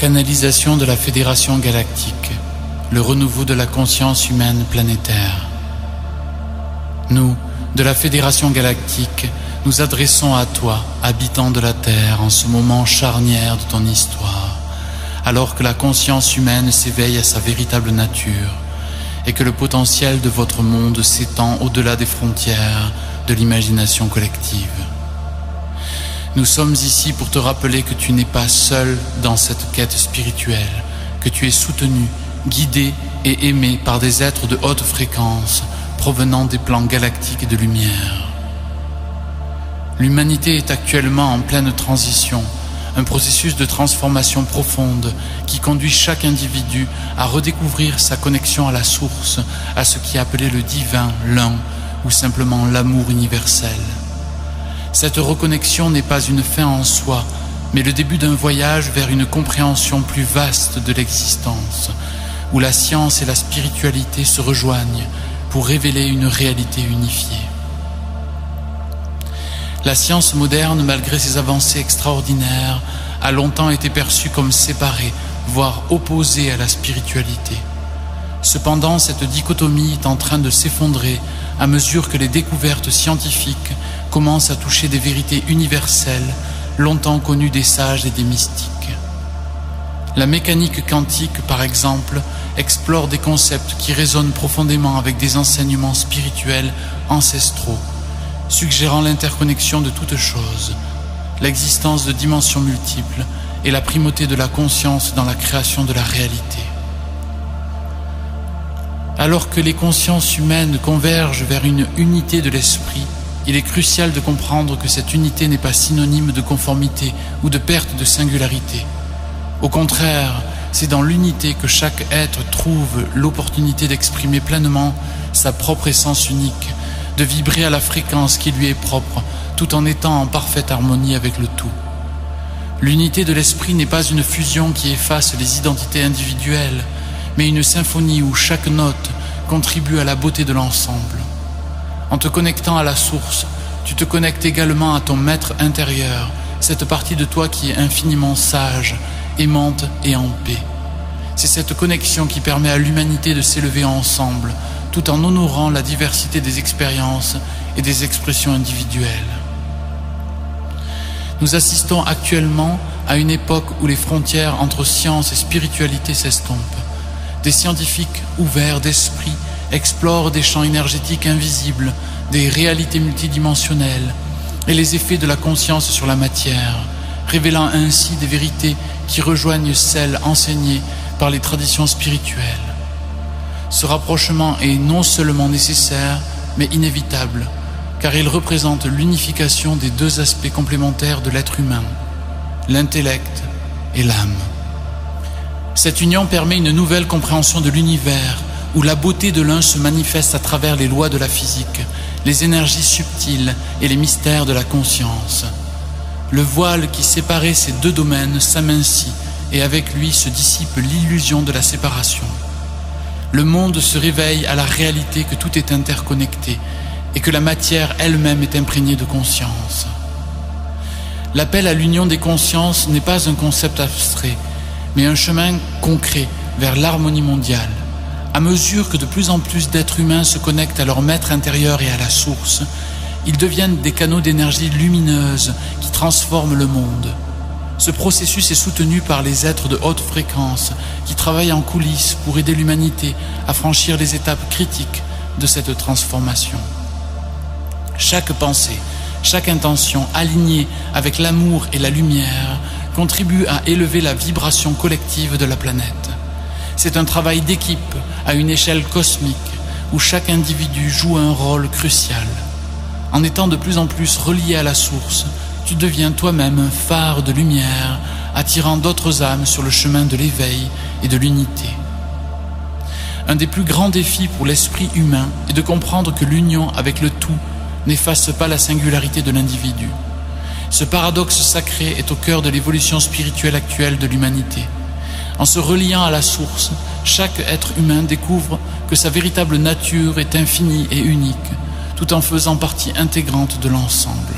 Canalisation de la Fédération Galactique, le renouveau de la conscience humaine planétaire. Nous, de la Fédération Galactique, nous adressons à toi, habitant de la Terre, en ce moment charnière de ton histoire, alors que la conscience humaine s'éveille à sa véritable nature et que le potentiel de votre monde s'étend au-delà des frontières de l'imagination collective. Nous sommes ici pour te rappeler que tu n'es pas seul dans cette quête spirituelle, que tu es soutenu, guidé et aimé par des êtres de haute fréquence provenant des plans galactiques de lumière. L'humanité est actuellement en pleine transition, un processus de transformation profonde qui conduit chaque individu à redécouvrir sa connexion à la source, à ce qui est appelé le divin, l'un, ou simplement l'amour universel. Cette reconnexion n'est pas une fin en soi, mais le début d'un voyage vers une compréhension plus vaste de l'existence, où la science et la spiritualité se rejoignent pour révéler une réalité unifiée. La science moderne, malgré ses avancées extraordinaires, a longtemps été perçue comme séparée, voire opposée à la spiritualité. Cependant, cette dichotomie est en train de s'effondrer à mesure que les découvertes scientifiques commencent à toucher des vérités universelles, longtemps connues des sages et des mystiques. La mécanique quantique, par exemple, explore des concepts qui résonnent profondément avec des enseignements spirituels ancestraux, suggérant l'interconnexion de toutes choses, l'existence de dimensions multiples et la primauté de la conscience dans la création de la réalité. Alors que les consciences humaines convergent vers une unité de l'esprit, il est crucial de comprendre que cette unité n'est pas synonyme de conformité ou de perte de singularité. Au contraire, c'est dans l'unité que chaque être trouve l'opportunité d'exprimer pleinement sa propre essence unique, de vibrer à la fréquence qui lui est propre, tout en étant en parfaite harmonie avec le tout. L'unité de l'esprit n'est pas une fusion qui efface les identités individuelles, mais une symphonie où chaque note contribue à la beauté de l'ensemble. En te connectant à la source, tu te connectes également à ton maître intérieur, cette partie de toi qui est infiniment sage, aimante et en paix. C'est cette connexion qui permet à l'humanité de s'élever ensemble, tout en honorant la diversité des expériences et des expressions individuelles. Nous assistons actuellement à une époque où les frontières entre science et spiritualité s'estompent. Des scientifiques ouverts d'esprit explorent des champs énergétiques invisibles, des réalités multidimensionnelles et les effets de la conscience sur la matière, révélant ainsi des vérités qui rejoignent celles enseignées par les traditions spirituelles. Ce rapprochement est non seulement nécessaire, mais inévitable, car il représente l'unification des deux aspects complémentaires de l'être humain, l'intellect et l'âme. Cette union permet une nouvelle compréhension de l'univers, où la beauté de l'un se manifeste à travers les lois de la physique, les énergies subtiles et les mystères de la conscience. Le voile qui séparait ces deux domaines s'amincit, et avec lui se dissipe l'illusion de la séparation. Le monde se réveille à la réalité que tout est interconnecté et que la matière elle-même est imprégnée de conscience. L'appel à l'union des consciences n'est pas un concept abstrait, mais un chemin concret vers l'harmonie mondiale. À mesure que de plus en plus d'êtres humains se connectent à leur maître intérieur et à la source, ils deviennent des canaux d'énergie lumineuse qui transforment le monde. Ce processus est soutenu par les êtres de haute fréquence qui travaillent en coulisses pour aider l'humanité à franchir les étapes critiques de cette transformation. Chaque pensée, chaque intention alignée avec l'amour et la lumière contribue à élever la vibration collective de la planète. C'est un travail d'équipe à une échelle cosmique où chaque individu joue un rôle crucial. En étant de plus en plus relié à la source, tu deviens toi-même un phare de lumière, attirant d'autres âmes sur le chemin de l'éveil et de l'unité. Un des plus grands défis pour l'esprit humain est de comprendre que l'union avec le tout n'efface pas la singularité de l'individu. Ce paradoxe sacré est au cœur de l'évolution spirituelle actuelle de l'humanité. En se reliant à la source, chaque être humain découvre que sa véritable nature est infinie et unique, tout en faisant partie intégrante de l'ensemble.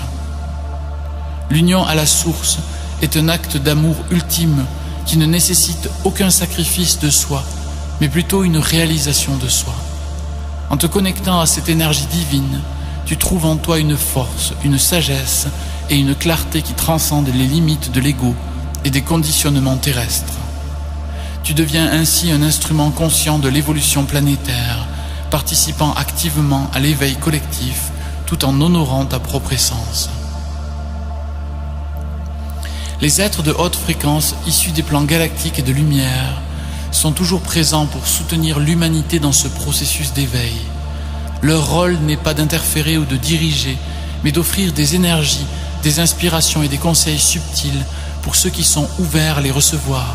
L'union à la source est un acte d'amour ultime qui ne nécessite aucun sacrifice de soi, mais plutôt une réalisation de soi. En te connectant à cette énergie divine, tu trouves en toi une force, une sagesse et une clarté qui transcendent les limites de l'ego et des conditionnements terrestres. Tu deviens ainsi un instrument conscient de l'évolution planétaire, participant activement à l'éveil collectif tout en honorant ta propre essence. Les êtres de haute fréquence issus des plans galactiques et de lumière sont toujours présents pour soutenir l'humanité dans ce processus d'éveil. Leur rôle n'est pas d'interférer ou de diriger, mais d'offrir des énergies, des inspirations et des conseils subtils pour ceux qui sont ouverts à les recevoir.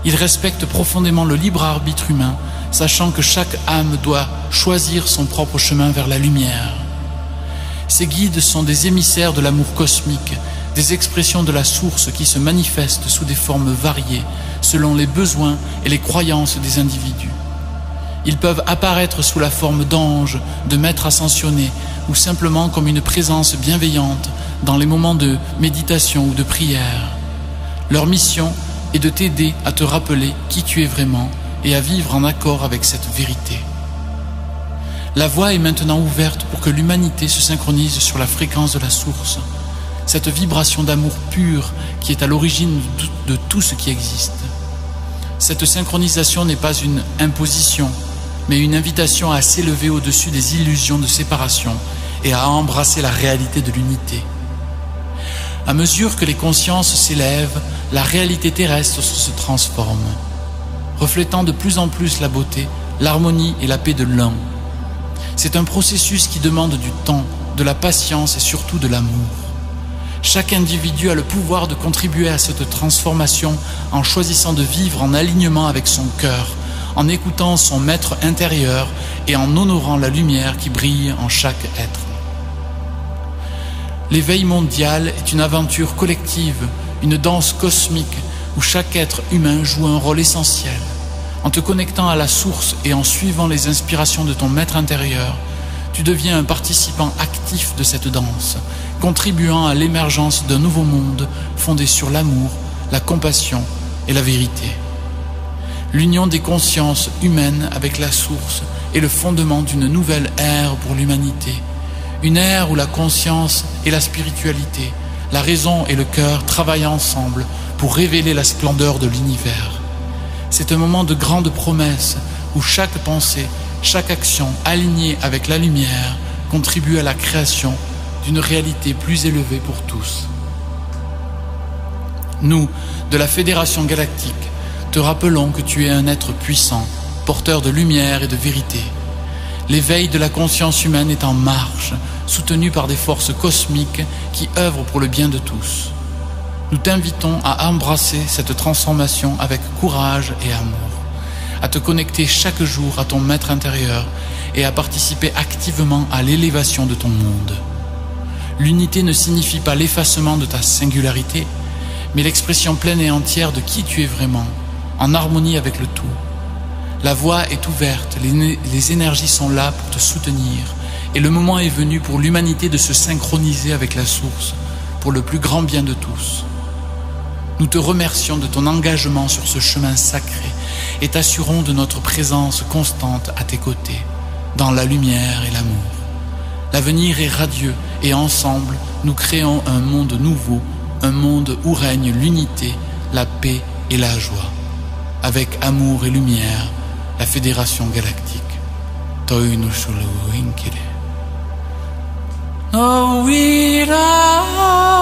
Ils respectent profondément le libre arbitre humain, sachant que chaque âme doit choisir son propre chemin vers la lumière. Ces guides sont des émissaires de l'amour cosmique, des expressions de la source qui se manifestent sous des formes variées, selon les besoins et les croyances des individus. Ils peuvent apparaître sous la forme d'anges, de maîtres ascensionnés, ou simplement comme une présence bienveillante dans les moments de méditation ou de prière. Leur mission est de t'aider à te rappeler qui tu es vraiment et à vivre en accord avec cette vérité. La voie est maintenant ouverte pour que l'humanité se synchronise sur la fréquence de la source, cette vibration d'amour pur qui est à l'origine de tout ce qui existe. Cette synchronisation n'est pas une imposition, mais une invitation à s'élever au-dessus des illusions de séparation et à embrasser la réalité de l'unité. À mesure que les consciences s'élèvent, la réalité terrestre se transforme, reflétant de plus en plus la beauté, l'harmonie et la paix de l'un. C'est un processus qui demande du temps, de la patience et surtout de l'amour. Chaque individu a le pouvoir de contribuer à cette transformation en choisissant de vivre en alignement avec son cœur, en écoutant son maître intérieur et en honorant la lumière qui brille en chaque être. L'éveil mondial est une aventure collective, une danse cosmique où chaque être humain joue un rôle essentiel. En te connectant à la source et en suivant les inspirations de ton maître intérieur, tu deviens un participant actif de cette danse, contribuant à l'émergence d'un nouveau monde fondé sur l'amour, la compassion et la vérité. L'union des consciences humaines avec la source est le fondement d'une nouvelle ère pour l'humanité. Une ère où la conscience et la spiritualité, la raison et le cœur travaillent ensemble pour révéler la splendeur de l'univers. C'est un moment de grande promesse où chaque pensée, chaque action alignée avec la lumière contribue à la création d'une réalité plus élevée pour tous. Nous, de la Fédération Galactique, te rappelons que tu es un être puissant, porteur de lumière et de vérité. L'éveil de la conscience humaine est en marche, soutenu par des forces cosmiques qui œuvrent pour le bien de tous. Nous t'invitons à embrasser cette transformation avec courage et amour, à te connecter chaque jour à ton maître intérieur et à participer activement à l'élévation de ton monde. L'unité ne signifie pas l'effacement de ta singularité, mais l'expression pleine et entière de qui tu es vraiment, en harmonie avec le tout. La voie est ouverte, les énergies sont là pour te soutenir, et le moment est venu pour l'humanité de se synchroniser avec la source, pour le plus grand bien de tous. Nous te remercions de ton engagement sur ce chemin sacré et t'assurons de notre présence constante à tes côtés, dans la lumière et l'amour. L'avenir est radieux et ensemble, nous créons un monde nouveau, un monde où règne l'unité, la paix et la joie. Avec amour et lumière, la Fédération Galactique. Toi nous solo inkire. Oh, we are